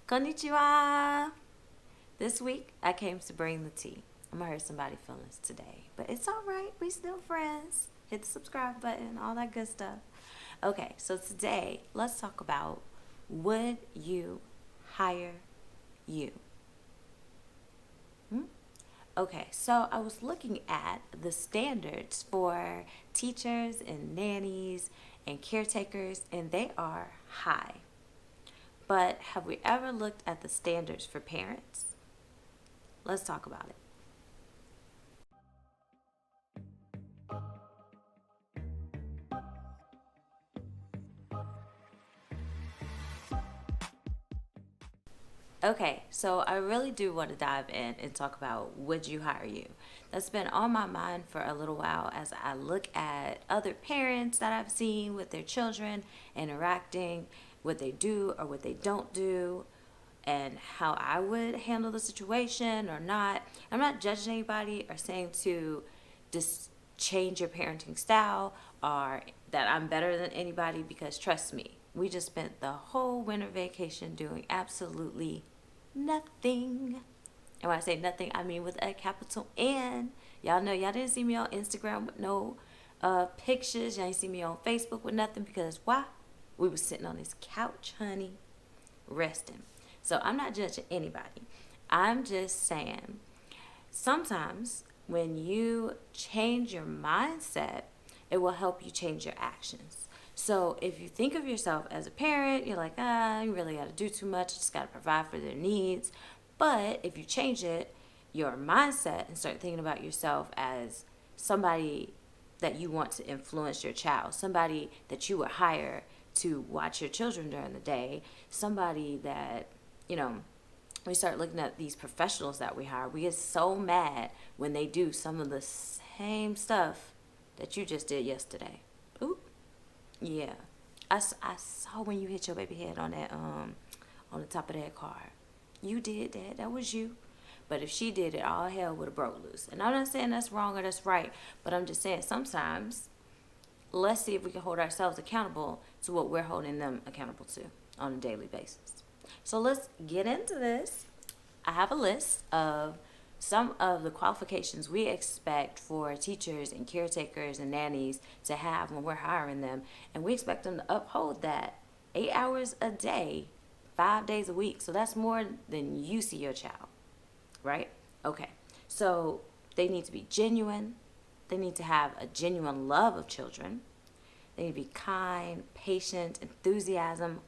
Konnichiwa! This week, I came to bring the tea. I'm gonna hurt somebody's feelings today, but it's alright. We still friends. Hit the subscribe button, all that good stuff. Okay, so today, let's talk about would you hire you? Hmm? Okay, so I was looking at the standards for teachers and nannies and caretakers, and they are high. But have we ever looked at the standards for parents? Let's talk about it. Okay, so I really do want to dive in and talk about would you hire you? That's been on my mind for a little while as I look at other parents that I've seen with their children interacting, what they do or what they don't do, and how I would handle the situation or not. I'm not judging anybody or saying to just change your parenting style or that I'm better than anybody, because trust me, we just spent the whole winter vacation doing absolutely nothing. And when I say nothing, I mean with a capital N. Y'all know y'all didn't see me on Instagram with no pictures. Y'all didn't see me on Facebook with nothing, because why? We was sitting on this couch, honey, resting. So I'm not judging anybody. I'm just saying sometimes when you change your mindset, it will help you change your actions. So if you think of yourself as a parent, you're like, you really got to do too much. You just got to provide for their needs. But if you change it, your mindset, and start thinking about yourself as somebody that you want to influence your child, somebody that you would hire to watch your children during the day, somebody that, you know, we start looking at these professionals that we hire. We get so mad when they do some of the same stuff that you just did yesterday. Ooh, yeah. I saw when you hit your baby head on that on the top of that car. You did that. That was you. But if she did it, all hell would have broke loose. And I'm not saying that's wrong or that's right, but I'm just saying sometimes let's see if we can hold ourselves accountable to what we're holding them accountable to on a daily basis. So let's get into this. I have a list of some of the qualifications we expect for teachers and caretakers and nannies to have when we're hiring them. And we expect them to uphold that 8 hours a day, 5 days a week. So that's more than you see your child, right? Okay. So they need to be genuine. They need to have a genuine love of children. They need to be kind, patient, enthusiasm,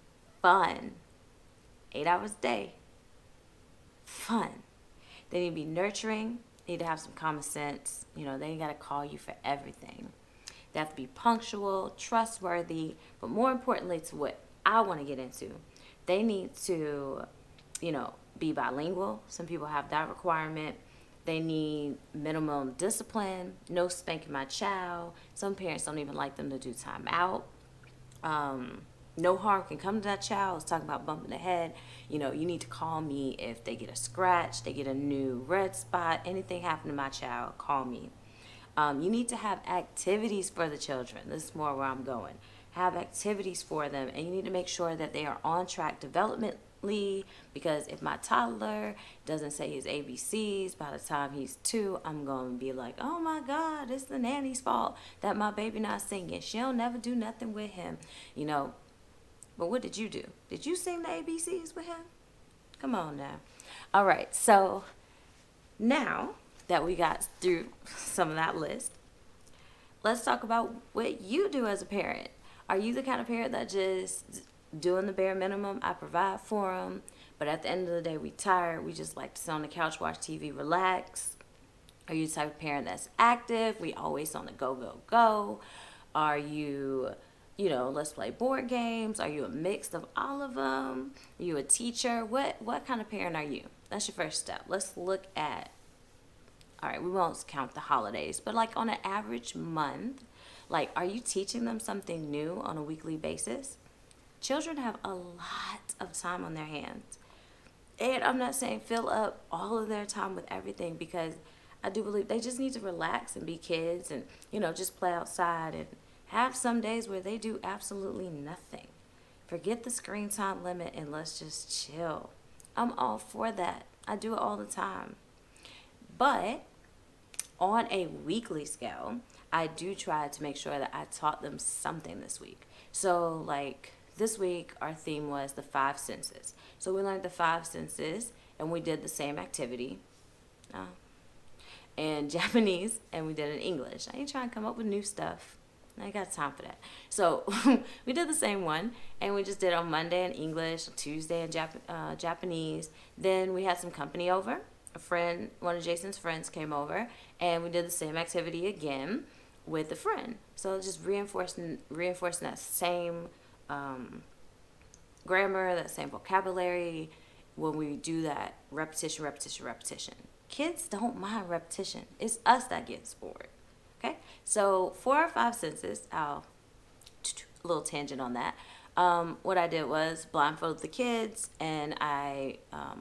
fun. 8 hours a day. Fun. They need to be nurturing. They need to have some common sense. They ain't got to call you for everything. They have to be punctual, trustworthy, but more importantly, to what I want to get into, they need to, be bilingual. Some people have that requirement. They need minimum discipline, no spanking my child. Some parents don't even like them to do time out. No harm can come to that child. I was talking about bumping the head. You need to call me if they get a scratch, they get a new red spot, anything happen to my child, call me. You need to have activities for the children. This is more where I'm going. Have activities for them, and you need to make sure that they are on track developmentally, because if my toddler doesn't say his ABCs by the time he's 2, I'm going to be like, oh my God, it's the nanny's fault that my baby not singing. She'll never do nothing with him, But what did you do? Did you sing the ABCs with him? Come on now. All right, so now that we got through some of that list, let's talk about what you do as a parent. Are you the kind of parent that just doing the bare minimum? I provide for them, but at the end of the day, we tired. We just like to sit on the couch, watch TV, relax. Are you the type of parent that's active? We always on the go, go, go. Are you, let's play board games? Are you a mix of all of them? Are you a teacher? What kind of parent are you? That's your first step. Let's look at, all right, we won't count the holidays, but like on an average month, like, are you teaching them something new on a weekly basis? Children have a lot of time on their hands. And I'm not saying fill up all of their time with everything, because I do believe they just need to relax and be kids and, just play outside and have some days where they do absolutely nothing. Forget the screen time limit and let's just chill. I'm all for that. I do it all the time. But on a weekly scale, I do try to make sure that I taught them something this week. So, like this week, our theme was the five senses. So, we learned the five senses and we did the same activity uh, in Japanese and we did it in English. I ain't trying to come up with new stuff. I ain't got time for that. So, we did the same one and we just did on Monday in English, Tuesday in Japanese. Then we had some company over. A friend, one of Jason's friends came over and we did the same activity again with a friend. So just reinforcing that same grammar, that same vocabulary when we do that repetition. Kids don't mind repetition. It's us that gets bored. Okay? So for our five senses, a little tangent on that. What I did was blindfold the kids and I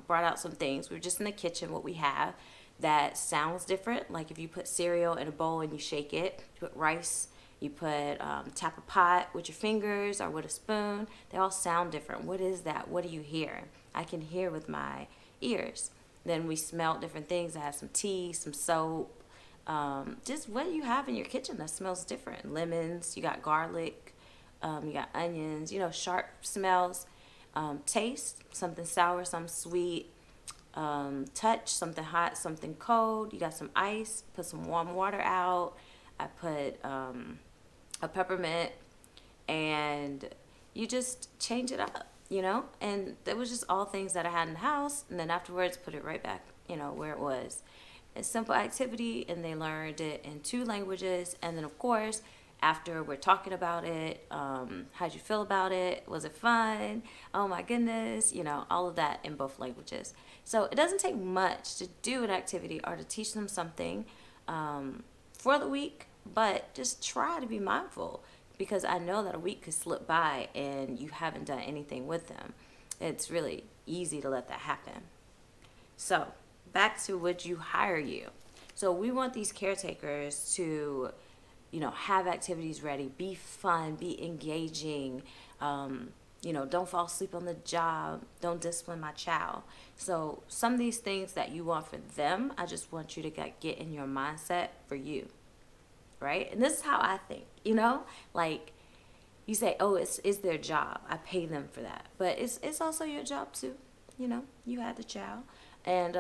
brought out some things. We were just in the kitchen, what we have that sounds different. Like if you put cereal in a bowl and you shake it, you put rice, you put tap a pot with your fingers or with a spoon. They all sound different. What is that? What do you hear? I can hear with my ears. Then we smelled different things. I had some tea, some soap. Just what you have in your kitchen that smells different. Lemons, you got garlic, you got onions, sharp smells. Taste, something sour, something sweet. Touch, something hot, something cold. You got some ice, put some warm water out. I put a peppermint, and you just change it up, And it was just all things that I had in the house, and then afterwards put it right back, where it was. A simple activity, and they learned it in two languages, and then of course after we're talking about it, how'd you feel about it? Was it fun? Oh my goodness, all of that in both languages. So it doesn't take much to do an activity or to teach them something for the week, but just try to be mindful because I know that a week could slip by and you haven't done anything with them. It's really easy to let that happen. So back to would you hire you? So we want these caretakers to have activities ready, be fun, be engaging, don't fall asleep on the job, don't discipline my child. So some of these things that you want for them, I just want you to get in your mindset for you, right? And this is how I think, like you say, oh, it's their job. I pay them for that. But it's also your job too, you had the child. And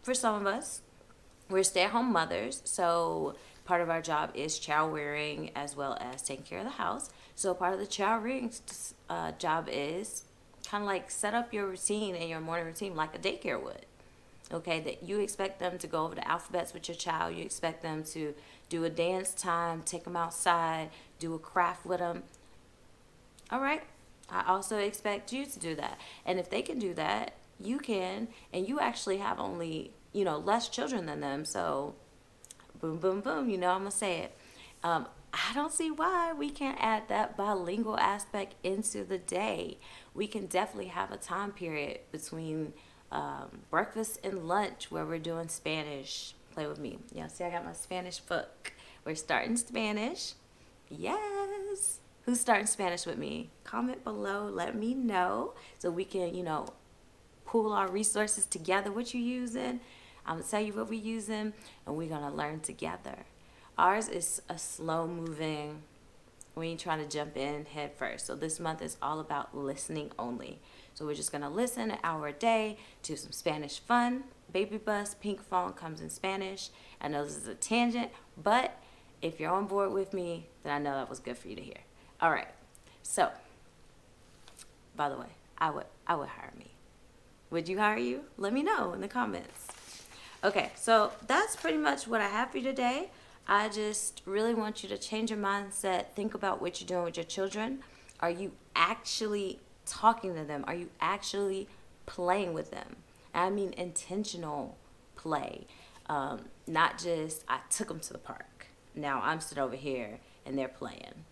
for some of us, we're stay-at-home mothers, so part of our job is child rearing as well as taking care of the house. So part of the child rearing job is kind of like set up your routine and your morning routine like a daycare would. Okay, that you expect them to go over the alphabets with your child. You expect them to do a dance time, take them outside, do a craft with them. All right, I also expect you to do that. And if they can do that, you can, and you actually have only less children than them, so boom, boom, boom, I'm gonna say it. I don't see why we can't add that bilingual aspect into the day. We can definitely have a time period between breakfast and lunch where we're doing Spanish. Play with me. Yeah, see, I got my Spanish book. We're starting Spanish. Yes. Who's starting Spanish with me? Comment below, let me know so we can, pool our resources together. What you using? I'm gonna tell you what we're using, and we're gonna learn together. Ours is a slow moving. We ain't trying to jump in head first. So this month is all about listening only. So we're just gonna listen an hour a day to some Spanish fun. Baby Bus, Pink Phone comes in Spanish. I know this is a tangent, but if you're on board with me, then I know that was good for you to hear. All right. So, by the way, I would hire me. Would you hire you? Let me know in the comments. Okay, so that's pretty much what I have for you today. I just really want you to change your mindset. Think about what you're doing with your children. Are you actually talking to them? Are you actually playing with them? I mean intentional play. Not just, I took them to the park. Now I'm sitting over here and they're playing.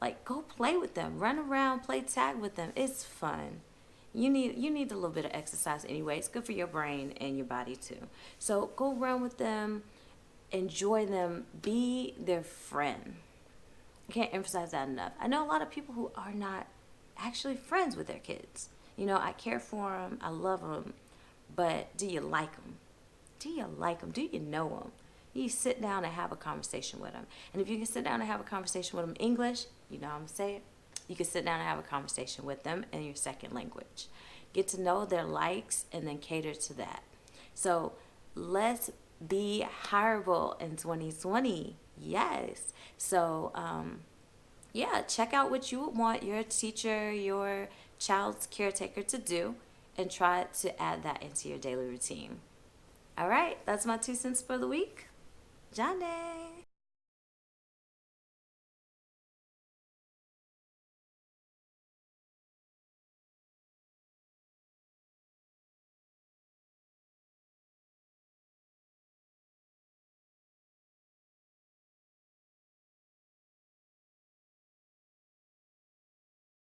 Like, go play with them. Run around, play tag with them. It's fun. You need a little bit of exercise anyway. It's good for your brain and your body too. So go run with them, enjoy them, be their friend. I can't emphasize that enough. I know a lot of people who are not actually friends with their kids. I care for them, I love them, but do you like them? Do you like them? Do you know them? You sit down and have a conversation with them. And if you can sit down and have a conversation with them English, you know what I'm saying? You can sit down and have a conversation with them in your second language. Get to know their likes and then cater to that. So let's be hireable in 2020. Yes. So, yeah, check out what you would want your teacher, your child's caretaker to do, and try to add that into your daily routine. All right, that's my 2 cents for the week. Johnny.